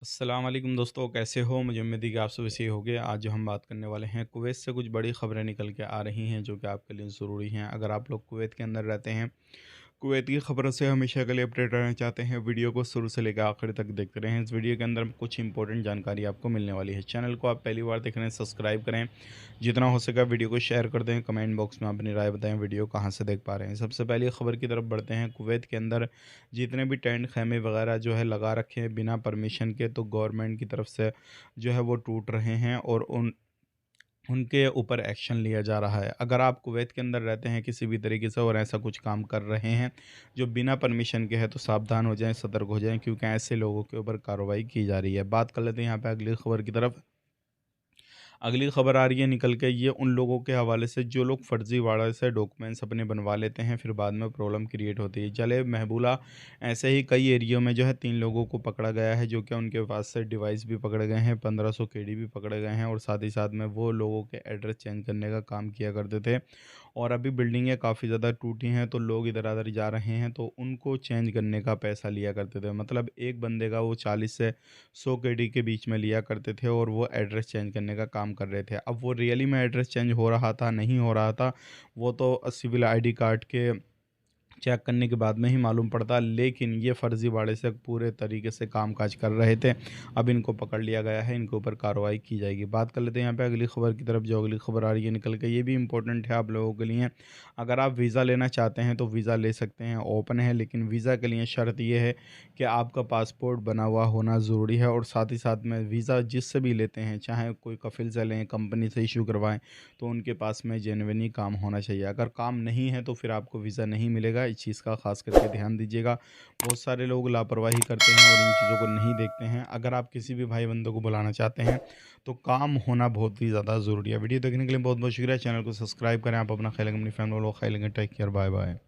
अस्सलाम वालेकुम दोस्तों, कैसे हो? मुझे उम्मीद है कि आप सब सही होंगे। आज जो हम बात करने वाले हैं, कुवैत से कुछ बड़ी खबरें निकल के आ रही हैं जो कि आपके लिए ज़रूरी हैं। अगर आप लोग कुवैत के अंदर रहते हैं, कुवैत की खबरों से हमेशा के लिए अपडेट रहना चाहते हैं, वीडियो को शुरू से लेकर आखिर तक देखते रहें। इस वीडियो के अंदर कुछ इंपॉर्टेंट जानकारी आपको मिलने वाली है। चैनल को आप पहली बार देख रहे हैं, सब्सक्राइब करें। जितना हो सके वीडियो को शेयर कर दें। कमेंट बॉक्स में अपनी राय बताएं, वीडियो कहाँ से देख पा रहे हैं। सबसे पहले खबर की तरफ बढ़ते हैं। कुवैत के अंदर जितने भी टेंट खैमे वगैरह जो है लगा रखे हैं बिना परमिशन के, तो गवर्नमेंट की तरफ से जो है वो टूट रहे हैं और उनके ऊपर एक्शन लिया जा रहा है। अगर आप कुवैत के अंदर रहते हैं किसी भी तरीके से और ऐसा कुछ काम कर रहे हैं जो बिना परमिशन के है, तो सावधान हो जाएं, सतर्क हो जाएं, क्योंकि ऐसे लोगों के ऊपर कार्रवाई की जा रही है। बात कर लेते हैं यहाँ पे अगली खबर की तरफ। अगली खबर आ रही है निकल के, ये उन लोगों के हवाले से जो लोग फर्जीवाड़ा से डॉक्यूमेंट्स अपने बनवा लेते हैं, फिर बाद में प्रॉब्लम क्रिएट होती है। जले महबूला ऐसे ही कई एरियो में जो है 3 लोगों को पकड़ा गया है, जो कि उनके पास से डिवाइस भी पकड़े गए हैं, 1500 केडी भी पकड़े गए हैं, और साथ ही साथ में वो लोगों के एड्रेस चेंज करने का काम किया करते थे। और अभी बिल्डिंगें काफ़ी ज़्यादा टूटी हैं, तो लोग इधर-उधर जा रहे हैं, तो उनको चेंज करने का पैसा लिया करते थे। मतलब एक बंदे का वो 40 से 100 केडी के बीच में लिया करते थे, और वो एड्रेस चेंज करने का काम कर रहे थे। अब वो रियली में एड्रेस चेंज हो रहा था, नहीं हो रहा था, वो तो सिविल आईडी कार्ड के चेक करने के बाद में ही मालूम पड़ता, लेकिन ये फर्जीवाड़े से पूरे तरीके से कामकाज कर रहे थे। अब इनको पकड़ लिया गया है, इनके ऊपर कार्रवाई की जाएगी। बात कर लेते हैं यहाँ पे अगली खबर की तरफ। जो अगली खबर आ रही है निकल के, ये भी इंपॉर्टेंट है आप लोगों के लिए। अगर आप वीज़ा लेना चाहते हैं तो वीज़ा ले सकते हैं, ओपन है, लेकिन वीज़ा के लिए शर्त ये है कि आपका पासपोर्ट बना हुआ होना ज़रूरी है, और साथ ही साथ में वीज़ा जिससे भी लेते हैं, चाहे कोई कफ़िल से लें, कंपनी से इशू करवाएं, तो उनके पास में जेन्युइनली काम होना चाहिए। अगर काम नहीं है तो फिर आपको वीज़ा नहीं मिलेगा। इस चीज़ का ख़ास करके ध्यान दीजिएगा। बहुत सारे लोग लापरवाही करते हैं और इन चीज़ों को नहीं देखते हैं। अगर आप किसी भी भाई बंदों को बुलाना चाहते हैं, तो काम होना बहुत ही ज़्यादा ज़रूरी है। वीडियो देखने के लिए बहुत बहुत शुक्रिया। चैनल को सब्सक्राइब करें। आप अपना ख्याल रखें, अपनी फैमिली वालों का ख्याल रखें। Take care, bye bye.